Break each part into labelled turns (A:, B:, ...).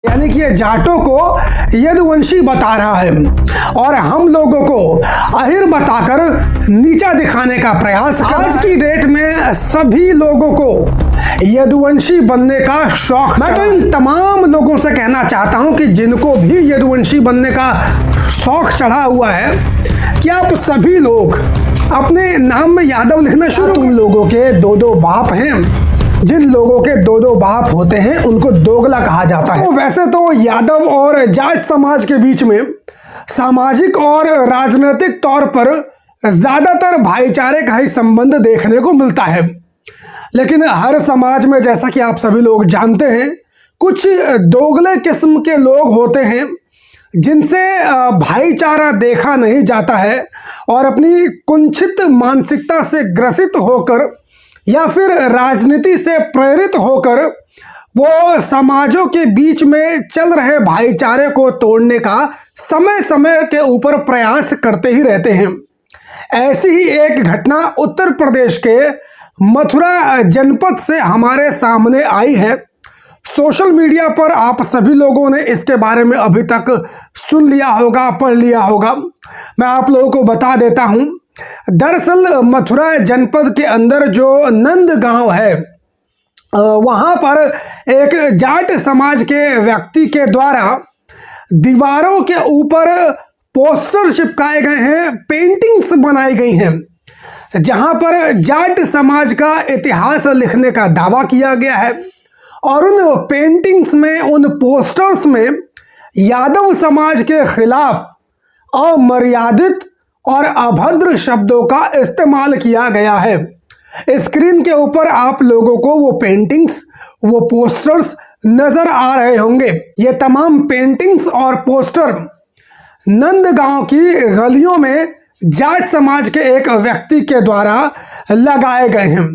A: यानी कि ये जाटों को यदुवंशी बता रहा है और हम लोगों को अहिर बताकर नीचा दिखाने का प्रयास कर। आज की डेट में सभी लोगों को यदुवंशी बनने का शौक। मैं तो इन तमाम लोगों से कहना चाहता हूं कि जिनको भी यदुवंशी बनने का शौक चढ़ा हुआ है कि आप सभी लोग अपने नाम में यादव लिखना शुरू। तुम लोगों के दो दो बाप हैं। जिन लोगों के दो दो बाप होते हैं उनको दोगला कहा जाता है। तो वैसे तो यादव और जाट समाज के बीच में सामाजिक और राजनीतिक तौर पर ज्यादातर भाईचारे का ही संबंध देखने को मिलता है, लेकिन हर समाज में जैसा कि आप सभी लोग जानते हैं कुछ दोगले किस्म के लोग होते हैं जिनसे भाईचारा देखा नहीं जाता है और अपनी कुंठित मानसिकता से ग्रसित होकर या फिर राजनीति से प्रेरित होकर वो समाजों के बीच में चल रहे भाईचारे को तोड़ने का समय समय के ऊपर प्रयास करते ही रहते हैं। ऐसी ही एक घटना उत्तर प्रदेश के मथुरा जनपद से हमारे सामने आई है। सोशल मीडिया पर आप सभी लोगों ने इसके बारे में अभी तक सुन लिया होगा, पढ़ लिया होगा। मैं आप लोगों को बता देता हूं। दरअसल मथुरा जनपद के अंदर जो नंद गांव है वहां पर एक जाट समाज के व्यक्ति के द्वारा दीवारों के ऊपर पोस्टर चिपकाए गए हैं, पेंटिंग्स बनाई गई हैं जहां पर जाट समाज का इतिहास लिखने का दावा किया गया है और उन पेंटिंग्स में, उन पोस्टर्स में यादव समाज के खिलाफ अमर्यादित और अभद्र शब्दों का इस्तेमाल किया गया है। स्क्रीन के ऊपर आप लोगों को वो पेंटिंग्स, वो पोस्टर्स नजर आ रहे होंगे। ये तमाम पेंटिंग्स और पोस्टर नंदगांव की गलियों में जाट समाज के एक व्यक्ति के द्वारा लगाए गए हैं।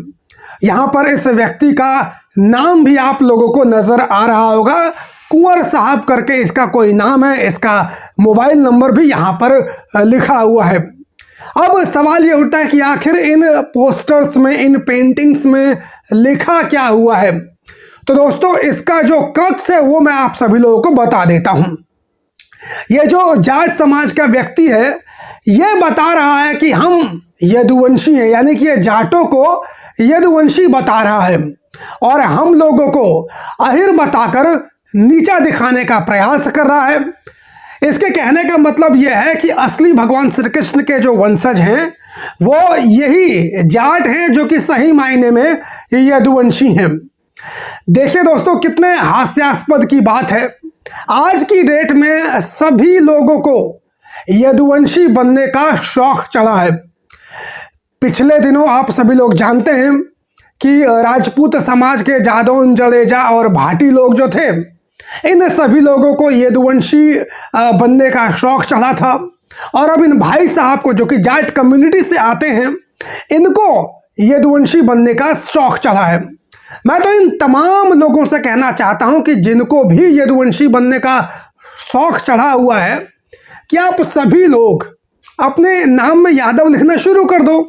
A: यहाँ पर इस व्यक्ति का नाम भी आप लोगों को नजर आ रहा होगा, कुंवर साहब करके इसका कोई नाम है। इसका मोबाइल नंबर भी यहाँ पर लिखा हुआ है। अब सवाल ये उठता है कि आखिर इन पोस्टर्स में, इन पेंटिंग्स में लिखा क्या हुआ है। तो दोस्तों, इसका जो क्रक्स है वो मैं आप सभी लोगों को बता देता हूँ। ये जो जाट समाज का व्यक्ति है ये बता रहा है कि हम यदुवंशी हैं, यानी कि ये जाटों को यदुवंशी बता रहा है और हम लोगों को अहिर बताकर नीचा दिखाने का प्रयास कर रहा है। इसके कहने का मतलब यह है कि असली भगवान श्री कृष्ण के जो वंशज हैं वो यही जाट हैं जो कि सही मायने में यदुवंशी हैं। देखिए दोस्तों, कितने हास्यास्पद की बात है। आज की डेट में सभी लोगों को यदुवंशी बनने का शौक चढ़ा है। पिछले दिनों आप सभी लोग जानते हैं कि राजपूत समाज के जादौन, जडेजा और भाटी लोग जो थे, इन सभी लोगों को यदुवंशी बनने का शौक चढ़ा था और अब इन भाई साहब को जो कि जाट कम्युनिटी से आते हैं इनको यदुवंशी बनने का शौक चढ़ा है। मैं तो इन तमाम लोगों से कहना चाहता हूं कि जिनको भी यदुवंशी बनने का शौक चढ़ा हुआ है कि आप सभी लोग अपने नाम में यादव लिखना शुरू कर दो।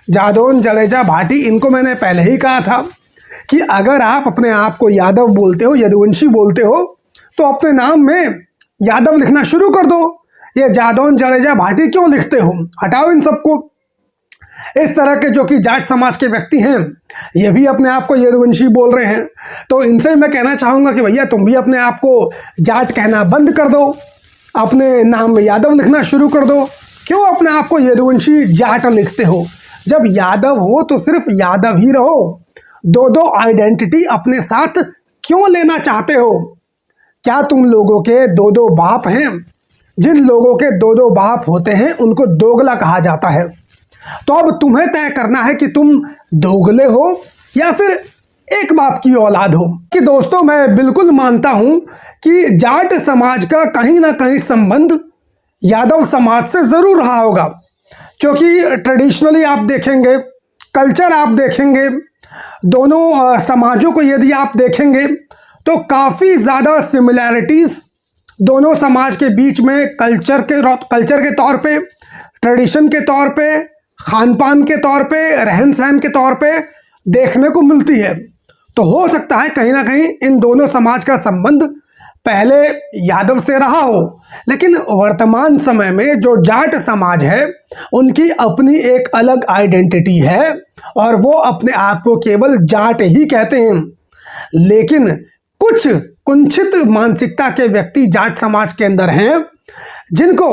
A: जादौन, जडेजा, भाटी, इनको मैंने पहले ही कहा था कि अगर आप अपने आप को यादव बोलते हो, यदुवंशी बोलते हो, तो अपने नाम में यादव लिखना शुरू कर दो। ये जादौन, जडेजा, भाटी क्यों लिखते हो? हटाओ इन सबको। इस तरह के जो कि जाट समाज के व्यक्ति हैं ये भी अपने आप को यदुवंशी बोल रहे हैं, तो इनसे मैं कहना चाहूँगा कि भैया तुम भी अपने आप को जाट कहना बंद कर दो, अपने नाम में यादव लिखना शुरू कर दो। क्यों अपने आप को यदुवंशी जाट लिखते हो? जब यादव हो तो सिर्फ यादव ही रहो। दो दो आइडेंटिटी अपने साथ क्यों लेना चाहते हो? क्या तुम लोगों के दो दो बाप हैं? जिन लोगों के दो दो बाप होते हैं उनको दोगला कहा जाता है। तो अब तुम्हें तय करना है कि तुम दोगले हो या फिर एक बाप की औलाद हो। कि दोस्तों, मैं बिल्कुल मानता हूं कि जाट समाज का कहीं ना कहीं संबंध यादव समाज से जरूर रहा होगा, क्योंकि ट्रेडिशनली आप देखेंगे, कल्चर आप देखेंगे, दोनों समाजों को यदि आप देखेंगे तो काफ़ी ज़्यादा सिमिलैरिटीज़ दोनों समाज के बीच में कल्चर के तौर पे, ट्रेडिशन के तौर पे, खान पान के तौर पे, रहन सहन के तौर पे देखने को मिलती है। तो हो सकता है कहीं ना कहीं इन दोनों समाज का संबंध पहले यादव से रहा हो, लेकिन वर्तमान समय में जो जाट समाज है उनकी अपनी एक अलग आइडेंटिटी है और वो अपने आप को केवल जाट ही कहते हैं। लेकिन कुछ कुंठित मानसिकता के व्यक्ति जाट समाज के अंदर हैं जिनको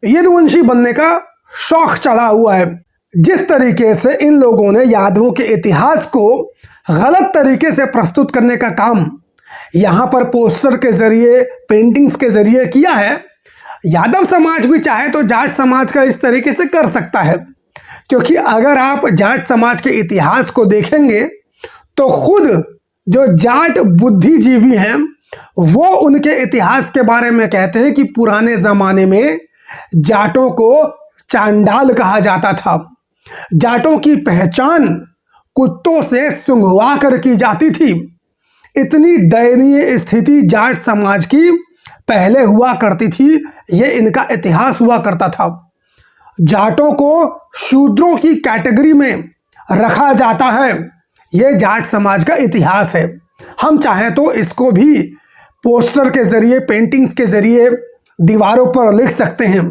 A: यदुवंशी बनने का शौक चढ़ा हुआ है। जिस तरीके से इन लोगों ने यादवों के इतिहास को गलत तरीके से प्रस्तुत करने का काम यहाँ पर पोस्टर के जरिए, पेंटिंग्स के जरिए किया है, यादव समाज भी चाहे तो जाट समाज का इस तरीके से कर सकता है। क्योंकि अगर आप जाट समाज के इतिहास को देखेंगे तो खुद जो जाट बुद्धिजीवी हैं वो उनके इतिहास के बारे में कहते हैं कि पुराने जमाने में जाटों को चांडाल कहा जाता था। जाटों की पहचान कुत्तों से सूंघवा कर की जाती थी। इतनी दयनीय स्थिति जाट समाज की पहले हुआ करती थी, ये इनका इतिहास हुआ करता था। जाटों को शूद्रों की कैटेगरी में रखा जाता है, ये जाट समाज का इतिहास है। हम चाहें तो इसको भी पोस्टर के जरिए, पेंटिंग्स के जरिए दीवारों पर लिख सकते हैं,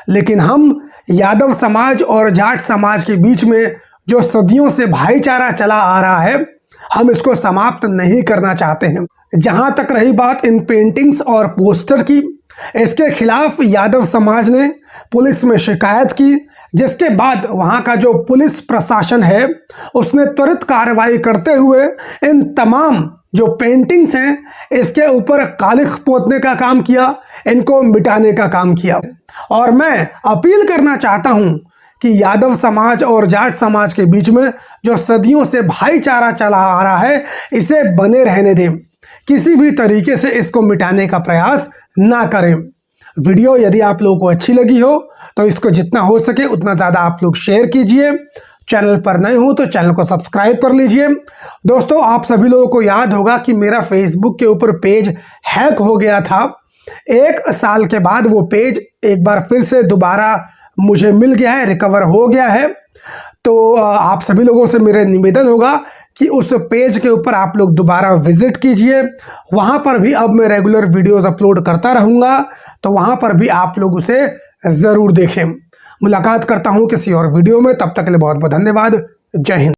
A: लेकिन हम यादव समाज और जाट समाज के बीच में जो सदियों से भाईचारा चला आ रहा है, हम इसको समाप्त नहीं करना चाहते हैं। जहां तक रही बात इन पेंटिंग्स और पोस्टर की, इसके खिलाफ यादव समाज ने पुलिस में शिकायत की, जिसके बाद वहां का जो पुलिस प्रशासन है उसने त्वरित कार्रवाई करते हुए इन तमाम जो पेंटिंग्स हैं इसके ऊपर कालिख पोतने का काम किया, इनको मिटाने का काम किया। और मैं अपील करना चाहता हूं कि यादव समाज और जाट समाज के बीच में जो सदियों से भाईचारा चला आ रहा है इसे बने रहने दें, किसी भी तरीके से इसको मिटाने का प्रयास ना करें। वीडियो यदि आप लोगों को अच्छी लगी हो तो इसको जितना हो सके उतना ज़्यादा आप लोग शेयर कीजिए। चैनल पर नए हो तो चैनल को सब्सक्राइब कर लीजिए। दोस्तों, आप सभी लोगों को याद होगा कि मेरा फेसबुक के ऊपर पेज हैक हो गया था। 1 साल के बाद वो पेज एक बार फिर से दोबारा मुझे मिल गया है, रिकवर हो गया है। तो आप सभी लोगों से मेरा निवेदन होगा कि उस पेज के ऊपर आप लोग दोबारा विजिट कीजिए। वहाँ पर भी अब मैं रेगुलर वीडियोस अपलोड करता रहूँगा, तो वहाँ पर भी आप लोग उसे ज़रूर देखें। मुलाकात करता हूँ किसी और वीडियो में, तब तक के लिए बहुत बहुत धन्यवाद। जय हिंद।